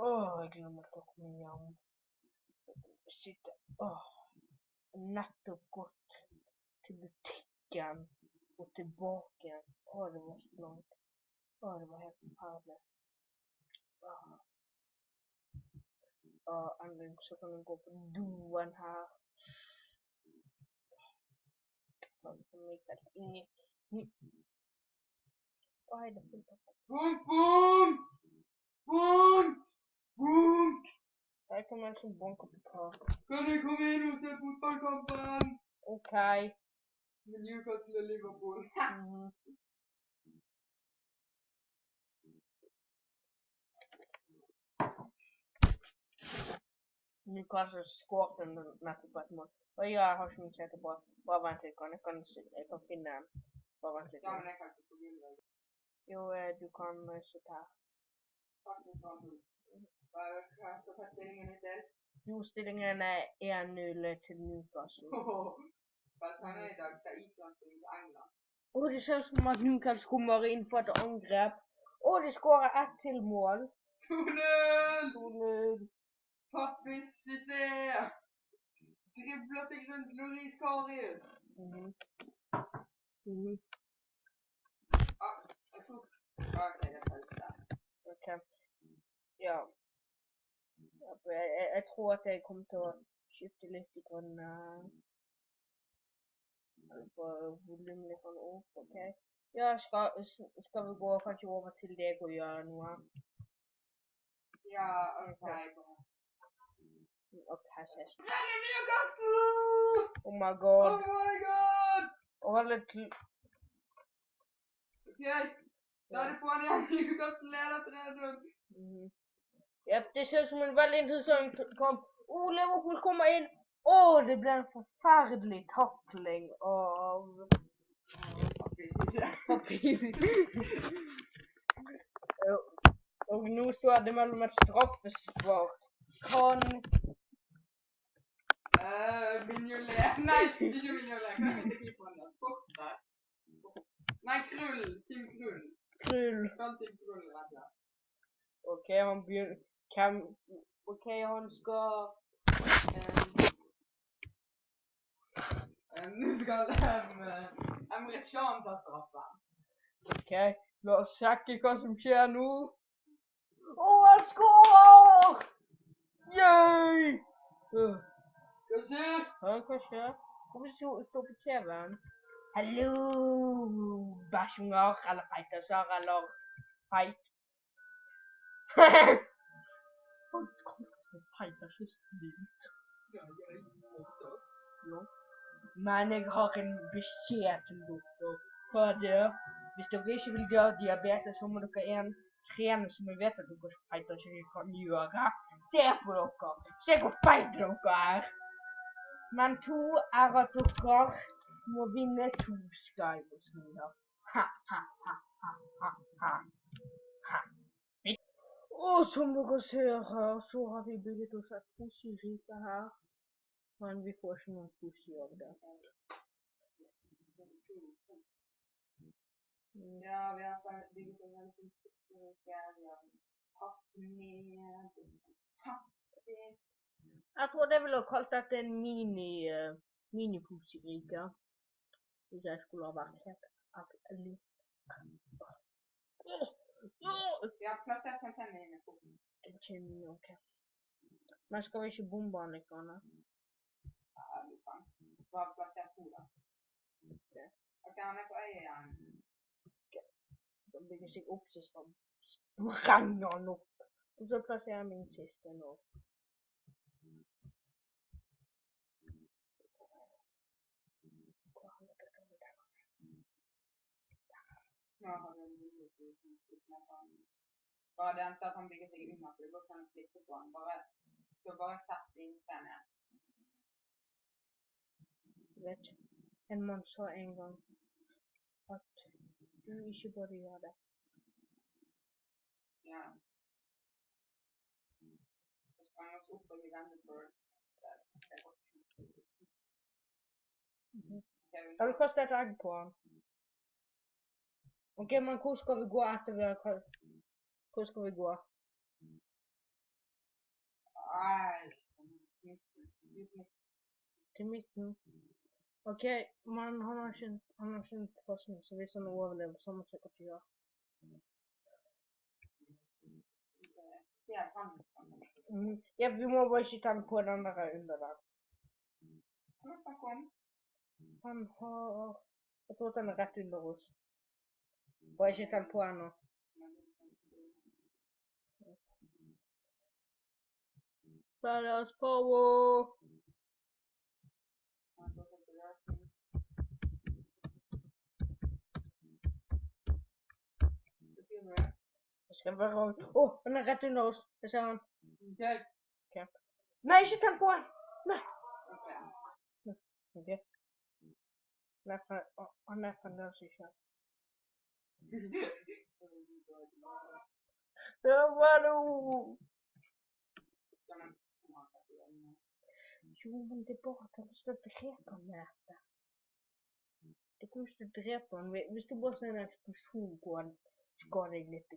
Jeg glemmer å komme hjem. Sitte. Nettopp gått til butikken og tilbake igjen. Det var så langt. Det var helt forferdelig. Endelig så kan vi gå på doen her. Hva er det fullt av? Boom! Boom! Boom! Jeg kommer en sånn bank opp i kar. Kan jeg komme inn og se fotballkampen? Ok. Med Newcastle og Liverpool. Newcastle skåret nettopp på et mål. Jeg har ikke mye sett på. Bare vent litt, jeg kan finne den. Bare vent litt. Ja, men jeg kan ikke få begynne. Jo, du kan sitte her. Hva er så stillingen i del? Jo, stillingen er 1-0 til Newcastle. Hva trenger jeg i dag? Skal Island spille til England? Det ser ut som at Newcastle kommer inn på et angrep. De skårer ett til mål. 2-0! 2-0. Pappis Cissé! Dribler seg rundt Loris Karius. Jeg tok... Ok, det er pause der. Ok. Ja. Jeg tror at jeg kommer til å skifte litt i grunn på volum litt sånn opp, ok? Ja, skal vi gå kanskje over til deg og gjøre noe? Ja, ok. Ok, ses. Newcastle! Oh my god. Oh my god! Litt... Ok, da er det på han igjen. Newcastle leder 3-0. Jep, det ser ut som en veldig interessant kamp. Liverpool kommer inn. Det ble en forferdelig takling av... Pappis. Og nå står det mellom et straffespark. Mignolet. Nei, ikke Mignolet. Hva heter keeperen da? Foster? Nei, Krull. Tim Krull. Kan Tim Krull redde? Ok, han begynner... Ok, han skal... Nå skal Emre Can ta straffen. Ok, la oss sjekke hva som skjer nå. Han skårer! Yay! Hva skjer? Hva skjer? Hvorfor står på TV-en? Hallo, bæsjunger, eller feitaser, eller feit. Han kommer til å feite kysten din. Ja. Men jeg har en beskjed til dere. Hva er det? Hvis dere ikke vil gjøre diabetes, så må dere trene som jeg vet at dere feiter ikke kan gjøre. Se på dere. Se hvor feite dere er. Men to er at dere må vinne 2 Skywars-midler. Ha, ha, ha, ha, ha, ha. Ha. Som dere ser her, så har vi bygget oss et pussy-rike her. Men vi får ikke noen pussy av det. Ja, vi har bygget en veldig pussy-rike. Vi har hatt med taktisk. Jeg tror det ville ha kalt dette en mini-pussy-rike. Hvis jeg skulle ha vært helt ærlig. Vi har plassert antenne inne på. Ok. Men skal vi ikke bombe han litt, Anna? Ja, du kan. Du har plassert to da. Ok, han er på øya igjen. Da bygger seg opp, så sprenger han opp. Og så plasserer jeg min siste nå. Nå har du en mulighet til å flytte på han. Bare det at han bygger seg unna, for det går ikke an å flytte på han. Bare sett inn seg ned. Vet du, en mann sa en gang at du ikke burde gjøre det. Ja. Så sprang oss opp og vi ventet på det. Har du kastet et egg på han? Ok, men hvor skal vi gå etter vi har kastet? Hvor skal vi gå? Nei. Til midten. Ok, men han har ikke en forskning, så hvis han overlever, så må sikkert gjøre. Ja, vi må bare ikke ta den på den der under der. Han har... Jeg tror at den er rett under oss. Bare ikke ta den på ennå. Badass power! Jeg skal være rundt. Den er rett under oss. Jeg ser han. Okay. Nei, ikke tenn på han! Nei! Ok. Han er fremdeles ikke. Det var noe! Jo, men det er bare at jeg har lyst til å drepe han med dette. Det kommer ikke til å drepe han. Hvis du bare ser en eksplosjon på han, skader jeg litt.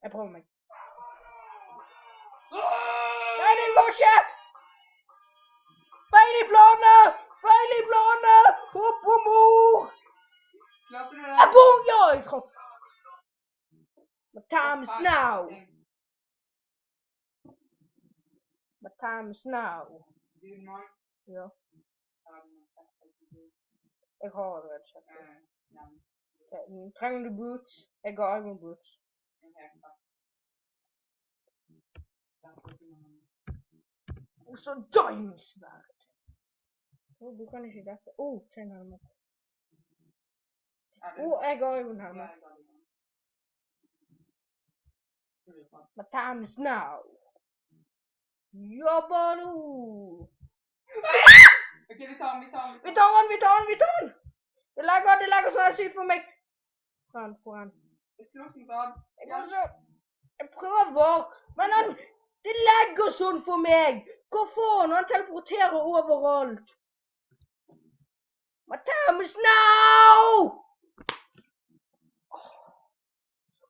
Jeg prøver meg. Nei, det går ikke! Feil i planen! Feil i planen! Hopp på mor! Klarte du det? Ja, jeg traff! My time is now! My time is now! Ja. Jeg har det rett og slett. Trenger du boots? Jeg har iron boots. Og så diamond-sverd. Du kan ikke dette. Trenger helmet. Jeg har iron helmet. My time is now. Jobbalu! Ok, vi tar den. Det legger sånn sykt for meg. Foran. Jeg prøver, men det legger sånn for meg. Hva faen? Han teleporterer overalt. My time is now!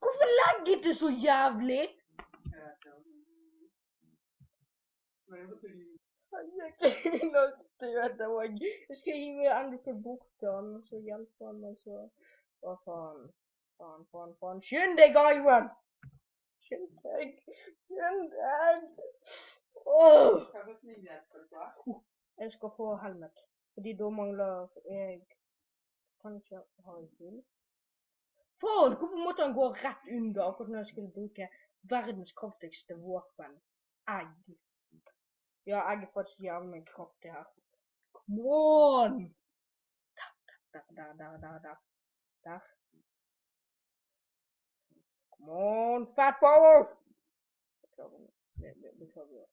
Hvorfor legger det så jævlig? Jeg skal hive Enderpearl bort til han, og så hjelper han meg så... Hva faen. Skynd deg, Ivan! Skynd deg! Jeg skal få helmet, fordi da mangler jeg... Kanskje har jeg full? Faen, hvorfor måtte han gå rett under akkurat når jeg skulle bruke verdens kraftigste våpen? Egg. Ja, egg er faktisk jævlig kraftig her. Come on! Der. Come on, fat power! Beklager.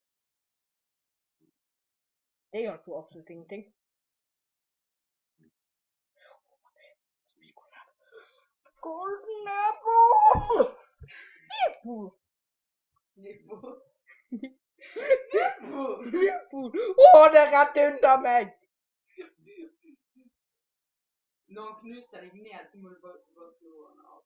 Det gjør jo absolutt ingenting. Golden apple! Det er rett under meg! Når han knuser deg ned, så må du bare slå han av.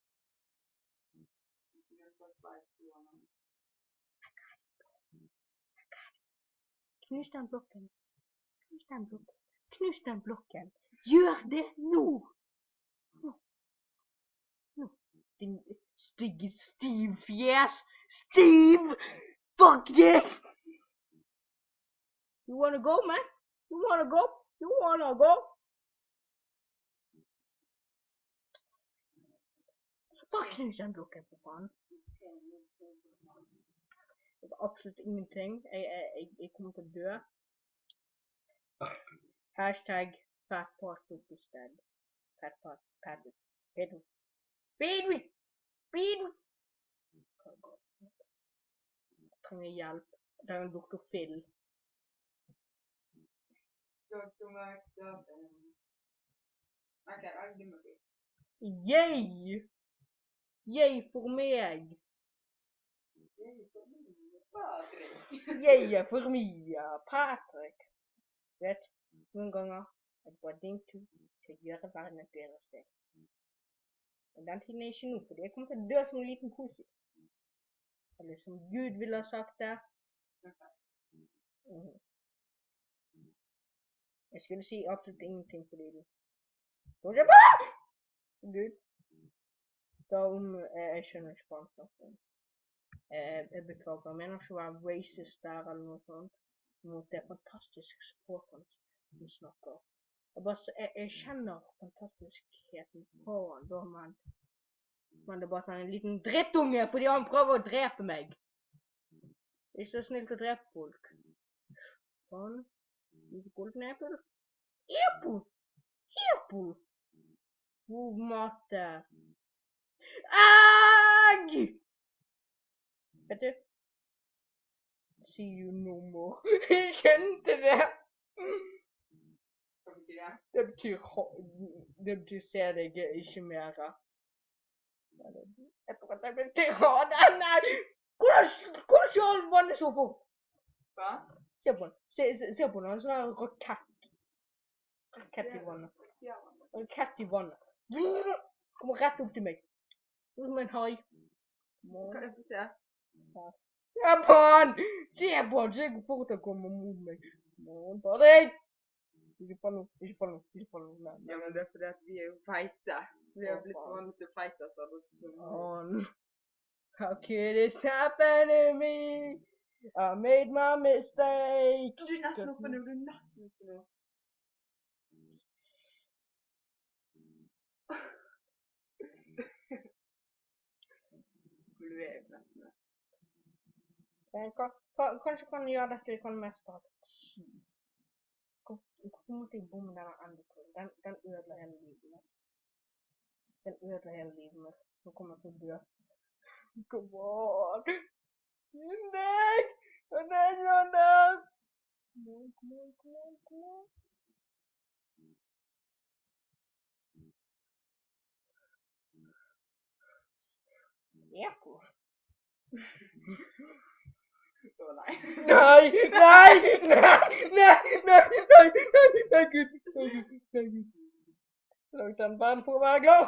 Knus den blokken. Gjør det nå! Din stygge Steve-fjes! Steve! Fuck this! You wanna go, man? You wanna go? Bare knus den blokken, for faen. Det er absolutt ingenting. Jeg kommer til å dø. Hashtag fat part of the stand. Fat part. Feed me! Jeg trenger hjelp. Det er en Dr. Phil. Yay! Yay for meg! Yay for meg, Patrick. Vet, noen ganger Det var din tur til at gjøre verden et bedre sted. Og den tiden er ikke nå, for jeg kommer til å dø som en liten pussy. Eller som Gud ville ha sagt det. Jeg skulle si absolutt ingenting fordi du. Gud. Da om jeg skjønner ikke hva han snakker om. Jeg beklager, jeg mener ikke å være racist der eller noe sånt. Mot det fantastiske språket som snakker. Jeg kjenner fantastiskheten på han da, men det er bare en liten drittunge fordi han prøver å drepe meg. Det er så snilt å drepe folk. Sånn. Lite golden apple. Apple! Apple! God mat. Agg! Vet du? See you no more. Jeg kjente det. Hva betyr det? Det betyr se deg ikke mer. Jeg tror at det betyr ha det. Nei! Hvordan kjører vannet så fort? Hva? Se på den. Se på den. En sånn rakett. Rakett i vannet. Rakett i vannet. Kommer rett opp til meg. Som en hai. Kan jeg få se? Se på han! Se på han! Se hvor fort han kommer mot meg. Ta deg! Ikke på noe. Ja, men det er fordi at vi er jo feite. Vi har blitt vanlig til feite, så How could this happen to me? I made my mistakes. Du er nesten oppe nå. Kanskje kan du gjøre dette, jeg kan mestre det. Hvorfor måtte jeg bomme denne endeprøven? Den ødela hele livet mitt. Nå kommer jeg til å dø. Come on! Meg! Og den gjør det! Come on. Eko. Nei, Gud. Langt den verden for å være glad.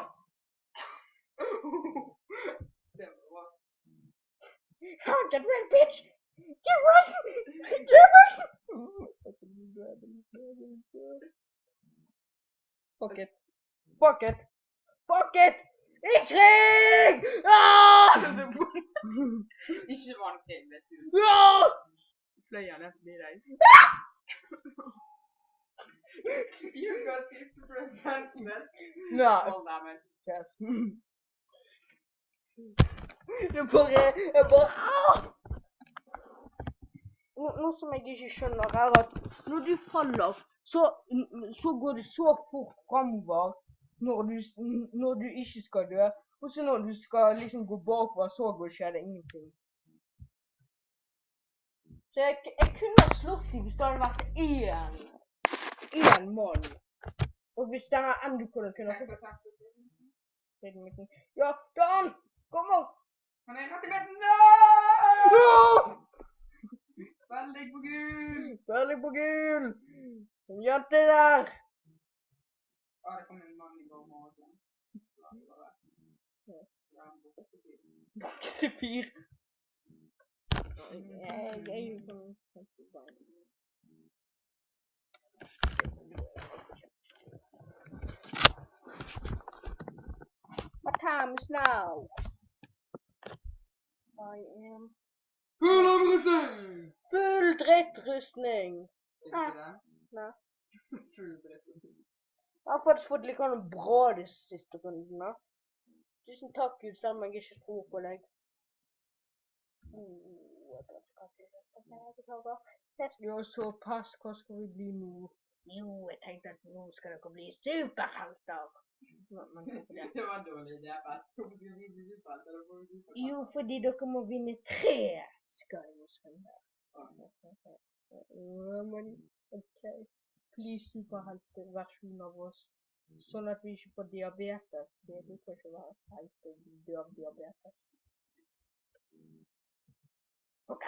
det var bra. Get ready, bitch! Get ready! Fuck it! I krig! Ikke vann til, vet du. Fløy han etter deg. You got 50% less fall damage. Yes. Jeg bare Noe som jeg ikke skjønner er at når du faller, så går det så fort fremover når du ikke skal dø. Og så når du skal liksom gå bakover, så skjer det ingenting. Så jeg kunne slått dem hvis det hadde vært én mann. Og hvis denne endekoden kunne fått... Ja, Dan! Kom opp! Han er rett i midten! No! Veldig på gul! Jente der! Det kom en mann i går morgen. Bakkesepir. Jeg er jo sånn What time is now? I am full drittrustning. Ikke det? Nei. Full drittrustning. Jeg har faktisk fått litt bra de siste rundene. Tusen takk, Gud, selv om jeg ikke tror på deg. Jo, såpass, hva skal vi bli nå? Jo, jeg tenkte at nå skal dere bli superhelter. Det var dårlig idé, Jo, fordi dere må vinne 3 Skywars-runder. Men, ok. Please, superhelteversjon av oss. Sånn at vi ikke får diabetes. Det kan ikke være feit å dø av diabetes. Ok.